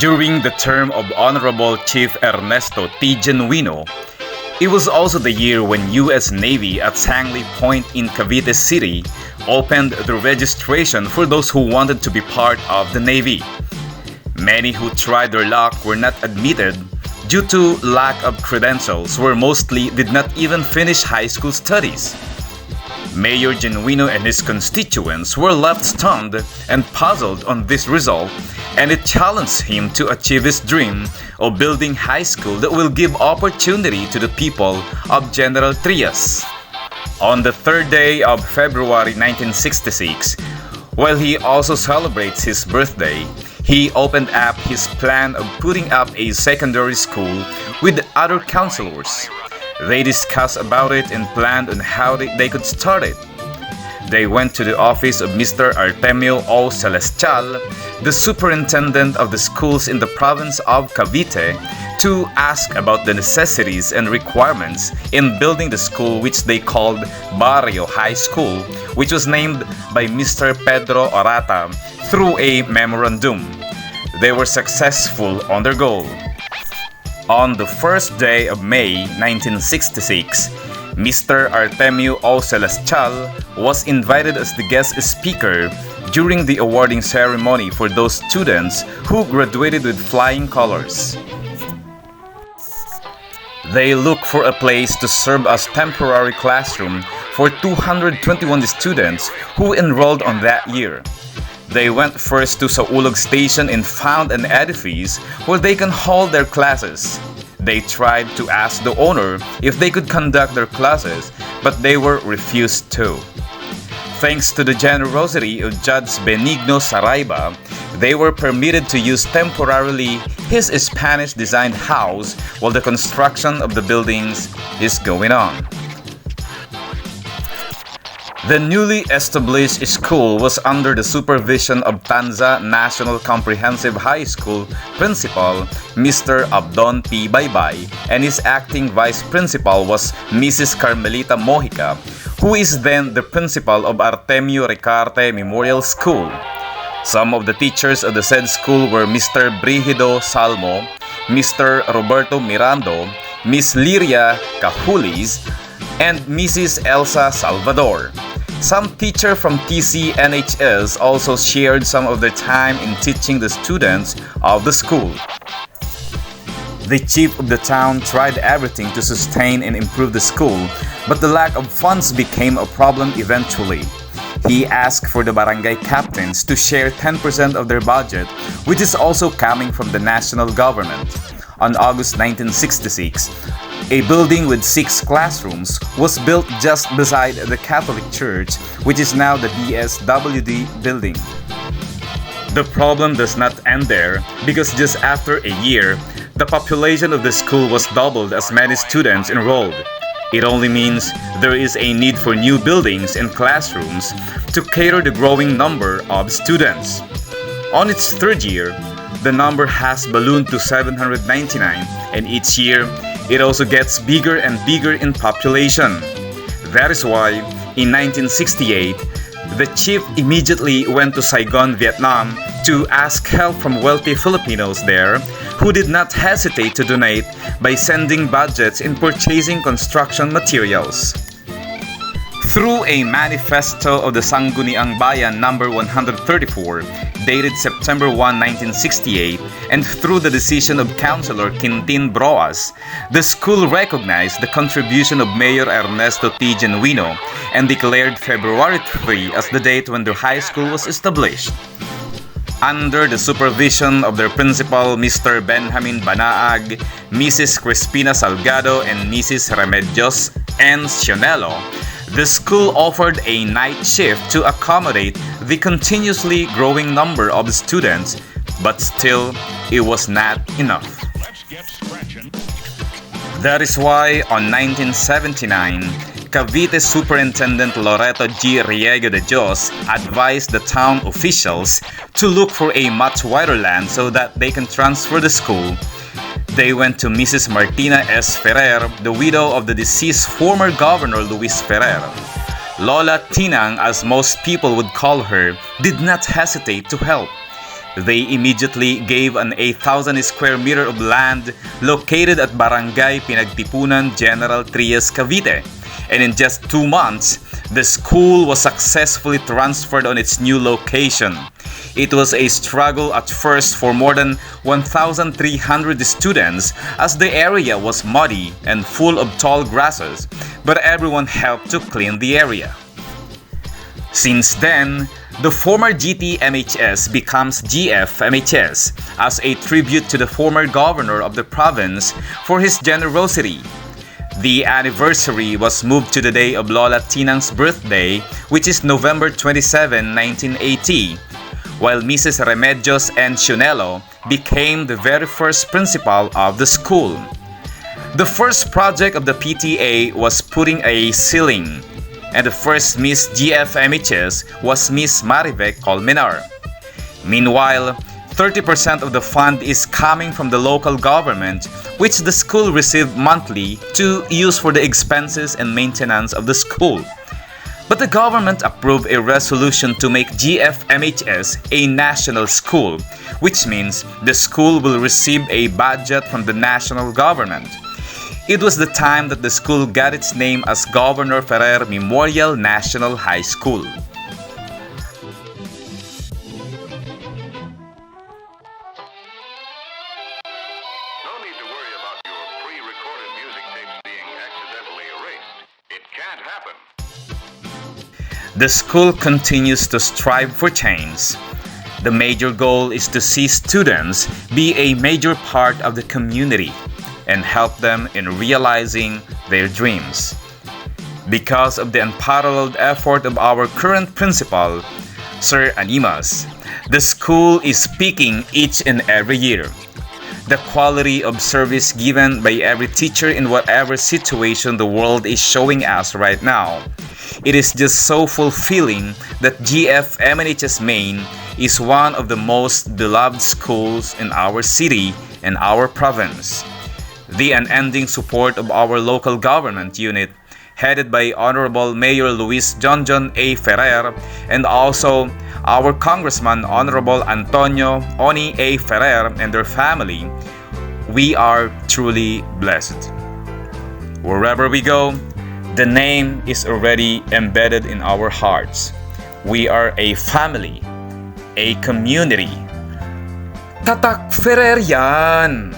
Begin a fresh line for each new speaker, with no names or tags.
During the term of Honorable Chief Ernesto T. Genuino, it was also the year when U.S. Navy at Sangley Point in Cavite City opened the registration for those who wanted to be part of the Navy. Many who tried their luck were not admitted due to lack of credentials, where mostly did not even finish high school studies. Mayor Genuino and his constituents were left stunned and puzzled on this result, and it challenged him to achieve his dream of building high school that will give opportunity to the people of General Trias. On the third day of February 1966, while he also celebrates his birthday, he opened up his plan of putting up a secondary school with other councilors. They discussed about it and planned on how they could start it. They went to the office of Mr. Artemio O. Celestial, the superintendent of the schools in the province of Cavite, to ask about the necessities and requirements in building the school, which they called Barrio High School, which was named by Mr. Pedro Orata through a memorandum. They were successful on their goal. On the first day of May 1966, Mr. Artemio O. Celestial was invited as the guest speaker during the awarding ceremony for those students who graduated with flying colors. They looked for a place to serve as temporary classroom for 221 students who enrolled on that year. They went first to Saulog Station and found an edifice where they can hold their classes. They tried to ask the owner if they could conduct their classes, but they were refused to. Thanks to the generosity of Judge Benigno Saraiva, they were permitted to use temporarily his Spanish-designed house while the construction of the buildings is going on. The newly established school was under the supervision of Tanza National Comprehensive High School Principal Mr. Abdon P. Baybay, and his acting vice principal was Mrs. Carmelita Mojica, who is then the principal of Artemio Ricarte Memorial School. Some of the teachers of the said school were Mr. Brigido Salmo, Mr. Roberto Mirando, Miss Liria Cajulis, and Mrs. Elsa Salvador. Some teachers from TCNHS also shared some of their time in teaching the students of the school. The chief of the town tried everything to sustain and improve the school, but the lack of funds became a problem eventually. He asked for the barangay captains to share 10% of their budget, which is also coming from the national government. On August 1966, a building with 6 classrooms was built just beside the Catholic Church, which is now the DSWD building. The problem does not end there, because just after a year, the population of the school was doubled as many students enrolled. It only means there is a need for new buildings and classrooms to cater the growing number of students. On its third year, the number has ballooned to 799, and each year, it also gets bigger and bigger in population. That is why, in 1968, the chief immediately went to Saigon, Vietnam to ask help from wealthy Filipinos there who did not hesitate to donate by sending budgets in purchasing construction materials. Through a manifesto of the Sangguniang Bayan No. 134, dated September 1, 1968, and through the decision of Councilor Quintin Broas, the school recognized the contribution of Mayor Ernesto T. Genuino and declared February 3 as the date when the high school was established. Under the supervision of their principal, Mr. Benjamin Banaag, Mrs. Crispina Salgado, and Mrs. Remedios N. Sionello, the school offered a night shift to accommodate the continuously growing number of students, but still, it was not enough. That is why, on 1979, Cavite Superintendent Loreto G. Riego de Dios advised the town officials to look for a much wider land so that they can transfer the school. They went to Mrs. Martina S. Ferrer, the widow of the deceased former Governor Luis Ferrer. Lola Tinang, as most people would call her, did not hesitate to help. They immediately gave an 8,000 square meter of land located at Barangay Pinagtipunan, General Trias, Cavite. And in just 2 months, the school was successfully transferred on its new location. It was a struggle at first for more than 1,300 students as the area was muddy and full of tall grasses, but everyone helped to clean the area. Since then, the former GTMHS becomes GFMHS as a tribute to the former governor of the province for his generosity. The anniversary was moved to the day of Lola Tinang's birthday, which is November 27, 1980, while Mrs. Remedios and Chunelo became the very first principal of the school. The first project of the PTA was putting a ceiling, and the first Miss GFMHS was Miss Marivec Colmenar. Meanwhile, 30% of the fund is coming from the local government, which the school received monthly to use for the expenses and maintenance of the school. But the government approved a resolution to make GFMHS a national school, which means the school will receive a budget from the national government. It was the time that the school got its name as Governor Ferrer Memorial National High School.
No need to worry about your pre-recorded music tapes being accidentally erased. It can't happen.
The school continues to strive for change. The major goal is to see students be a major part of the community and help them in realizing their dreams. Because of the unparalleled effort of our current principal, Sir Animas, the school is peaking each and every year. The quality of service given by every teacher in whatever situation the world is showing us right now. It is just so fulfilling that GFMNHS Maine is one of the most beloved schools in our city and our province. The unending support of our local government unit, headed by Honorable Mayor Luis John A. Ferrer, and also our Congressman Honorable Antonio Oni A. Ferrer and their family, we are truly blessed. Wherever we go, the name is already embedded in our hearts. We are a family, a community. Tatak Ferrer yan!